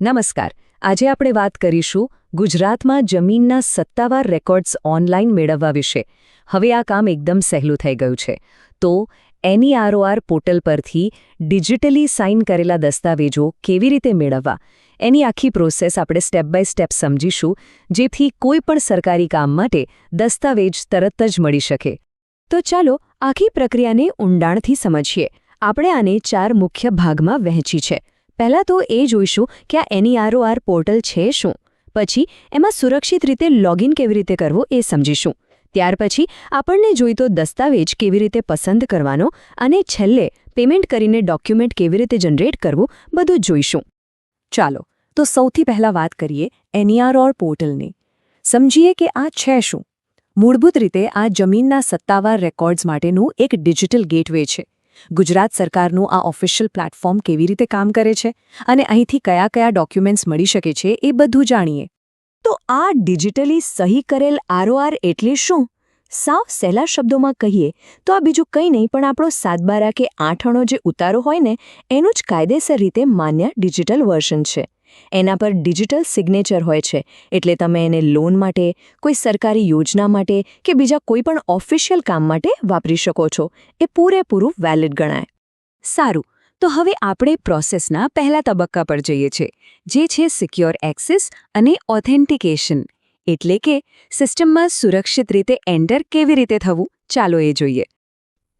નમસ્કાર. આજે આપણે વાત કરીશું ગુજરાતમાં જમીનના સત્તાવાર રેકોર્ડ્સ ઓનલાઈન મેળવવા વિશે. હવે આ કામ એકદમ સહેલું થઈ ગયું છે. તો NEROR પોર્ટલ પરથી ડિજિટલી સાઇન કરેલા દસ્તાવેજો કેવી રીતે મેળવવા, એની આખી પ્રોસેસ આપણે સ્ટેપ બાય સ્ટેપ સમજીશું, જેથી કોઈ પણ સરકારી કામ માટે દસ્તાવેજ તરત જ મળી શકે. તો ચાલો આખી પ્રક્રિયાને ઊંડાણથી સમજીએ. આપણે આને 4 મુખ્ય ભાગમાં વહેંચી છે. પહેલાં તો એ જોઈશું કે આ NEROR પોર્ટલ છે શું, પછી એમાં સુરક્ષિત રીતે લોગિન કેવી રીતે કરવું એ સમજીશું. ત્યાર પછી આપણને જોઈતો દસ્તાવેજ કેવી રીતે પસંદ કરવાનો અને છેલ્લે પેમેન્ટ કરીને ડોક્યુમેન્ટ કેવી રીતે જનરેટ કરવું બધું જોઈશું. ચાલો તો સૌથી પહેલાં વાત કરીએ NEROR પોર્ટલની. સમજીએ કે આ છે શું. મૂળભૂત રીતે આ જમીનના સત્તાવાર રેકોર્ડ્સ માટેનું એક ડિજિટલ ગેટવે છે. ગુજરાત સરકારનું આ ઓફિશિયલ પ્લેટફોર્મ કેવી રીતે કામ કરે છે અને અહીંથી કયા કયા ડોક્યુમેન્ટ્સ મળી શકે છે એ બધું જાણીએ. તો આ ડિજિટલી સહી કરેલ ROR એટલે શું? સાવ સહેલા શબ્દોમાં કહીએ તો આ બીજું કંઈ નહીં પણ આપણો 7/12 કે 8 અણો જે ઉતારો હોય ને એનું જ કાયદેસર રીતે માન્ય ડિજિટલ વર્ઝન છે. એના પર ડિજિટલ સિગ્નેચર હોય છે, એટલે તમે એને લોન માટે, કોઈ સરકારી યોજના માટે કે બીજા કોઈ પણ ઓફિશિયલ કામ માટે વાપરી શકો છો. એ પૂરેપૂરું વેલિડ ગણાય. સારું, તો હવે આપણે પ્રોસેસના પહેલા તબક્કા પર જઈએ છીએ, જે છે સિક્યોર એક્સેસ અને ઓથેન્ટિકેશન. એટલે કે સિસ્ટમમાં સુરક્ષિત રીતે એન્ટર કેવી રીતે થવું, ચાલો એ જોઈએ.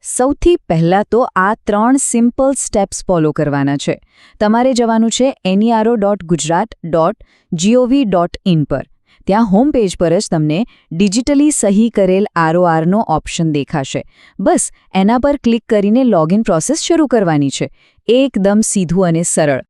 સૌથી પહેલાં તો આ 3 સિમ્પલ સ્ટેપ્સ ફોલો કરવાના છે. તમારે જવાનું છે nero.gujarat.gov.in પર. ત્યાં હોમ પેજ પર જ તમને ડિજિટલી સહી કરેલ RORનો ઓપ્શન દેખાશે. બસ એના પર ક્લિક કરીને લોગિન પ્રોસેસ શરૂ કરવાની છે. એકદમ સીધું અને સરળ.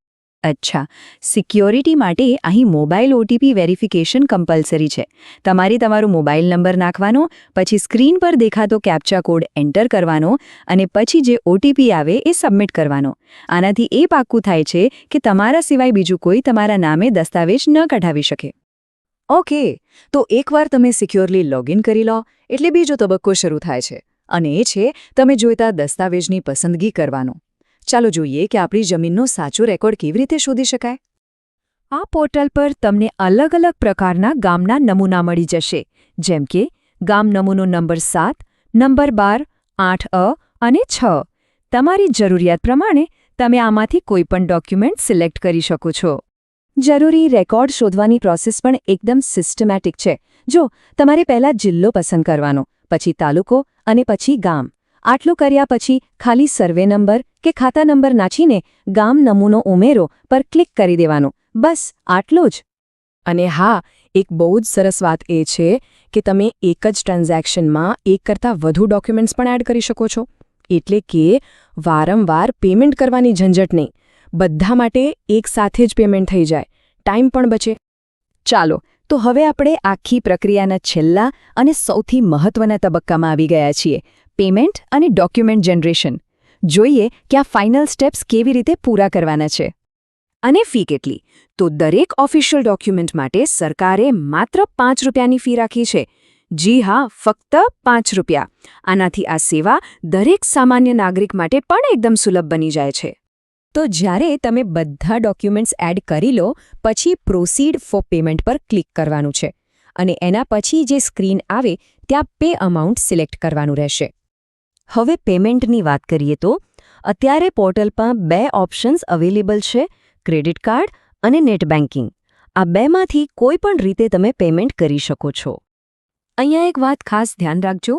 અચ્છા, સિક્યોરિટી માટે અહીં મોબાઈલ OTP વેરિફિકેશન કમ્પલસરી છે. તમારે તમારો મોબાઈલ નંબર નાખવાનો, પછી સ્ક્રીન પર દેખાતો કેપ્ચા કોડ એન્ટર કરવાનો અને પછી જે OTP આવે એ સબમિટ કરવાનો. આનાથી એ પાક્કું થાય છે કે તમારા સિવાય બીજું કોઈ તમારા નામે દસ્તાવેજ ન કઢાવી શકે. ઓકે, તો એકવાર તમે સિક્યોરલી લોગિન કરી લો એટલે બીજો તબક્કો શરૂ થાય છે, અને એ છે તમે જોઈતા દસ્તાવેજની પસંદગી કરવાનો. ચાલો જોઈએ કે આપણી જમીનનો સાચો રેકોર્ડ કેવી રીતે શોધી શકાય. આ પોર્ટલ પર તમને અલગ અલગ પ્રકારના ગામના નમૂના મળી જશે, જેમ કે ગામ નમૂનો નંબર 7, નંબર 12, 8A અને 6. તમારી જરૂરિયાત પ્રમાણે તમે આમાંથી કોઈપણ ડોક્યુમેન્ટ સિલેક્ટ કરી શકો છો. જરૂરી રેકોર્ડ શોધવાની પ્રોસેસ પણ એકદમ સિસ્ટમેટિક છે. જો તમારે પહેલાં જિલ્લો પસંદ કરવાનો, પછી તાલુકો અને પછી ગામ. આટલું કર્યા પછી ખાલી સર્વે નંબર કે ખાતા નંબર નાખીને ગામ નમૂનો ઉમેરો પર ક્લિક કરી દેવાનું. બસ આટલું જ. અને હા, એક બહુ જ સરસ વાત એ છે કે તમે એક જ ટ્રાન્ઝેક્શનમાં એક કરતાં વધુ ડોક્યુમેન્ટ્સ પણ એડ કરી શકો છો. એટલે કે વારંવાર પેમેન્ટ કરવાની ઝંઝટ નહીં. બધા માટે એક સાથે જ પેમેન્ટ થઈ જાય, ટાઈમ પણ બચે. ચાલો, તો હવે આપણે આખી પ્રક્રિયાના છેલ્લા અને સૌથી મહત્વના તબક્કામાં આવી ગયા છીએ, પેમેન્ટ અને ડોક્યુમેન્ટ જનરેશન. જોઈએ કે આ ફાઇનલ સ્ટેપ્સ કેવી રીતે પૂરા કરવાના છે. અને ફી કેટલી? તો દરેક ઓફિશિયલ ડોક્યુમેન્ટ માટે સરકારે માત્ર 5 રૂપિયાની ફી રાખી છે. જી હા, ફક્ત 5 રૂપિયા. આનાથી આ સેવા દરેક સામાન્ય નાગરિક માટે પણ એકદમ સુલભ બની જાય છે. તો જ્યારે તમે બધા ડોક્યુમેન્ટ્સ એડ કરી લો, પછી પ્રોસીડ ફોર પેમેન્ટ પર ક્લિક કરવાનું છે. અને એના પછી જે સ્ક્રીન આવે ત્યાં પે અમાઉન્ટ સિલેક્ટ કરવાનું રહેશે. હવે પેમેન્ટની વાત કરીએ તો અત્યારે પોર્ટલ પર 2 ઓપ્શન્સ અવેલેબલ છે, ક્રેડિટ કાર્ડ અને નેટ બેન્કિંગ. આ બેમાંથી કોઈ પણ રીતે તમે પેમેન્ટ કરી શકો છો. અહીંયા એક વાત ખાસ ધ્યાન રાખજો.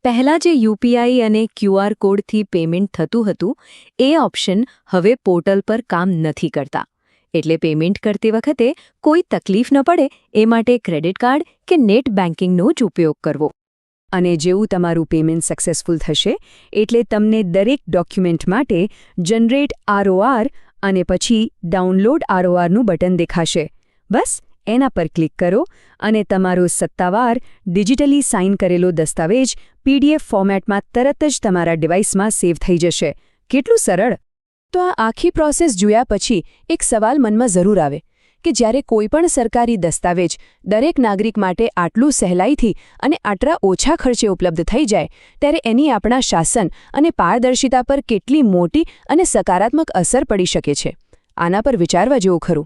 પહેલાં જે UPI અને QR કોડથી પેમેન્ટ થતું હતું એ ઓપ્શન હવે પોર્ટલ પર કામ નથી કરતા. એટલે પેમેન્ટ કરતી વખતે કોઈ તકલીફ ન પડે એ માટે ક્રેડિટ કાર્ડ કે નેટ બેન્કિંગનો જ ઉપયોગ કરવો. અને જેવું તમારું પેમેન્ટ સક્સેસફુલ થશે એટલે તમને દરેક ડોક્યુમેન્ટ માટે જનરેટ ROR અને પછી ડાઉનલોડ RORનું બટન દેખાશે. બસ એના પર ક્લિક કરો અને તમારો સત્તાવાર ડિજિટલી સાઇન કરેલો દસ્તાવેજ PDF ફોર્મેટમાં તરત જ તમારા ડિવાઇસમાં સેવ થઈ જશે. કેટલું સરળ! તો આ આખી પ્રોસેસ જોયા પછી એક સવાલ મનમાં જરૂર આવે કે જ્યારે કોઈપણ સરકારી દસ્તાવેજ દરેક નાગરિક માટે આટલું સહેલાઈથી અને આટલા ઓછા ખર્ચે ઉપલબ્ધ થઈ જાય, ત્યારે એની આપણા શાસન અને પારદર્શિતા પર કેટલી મોટી અને સકારાત્મક અસર પડી શકે છે. આના પર વિચારવા જેવું ખરું.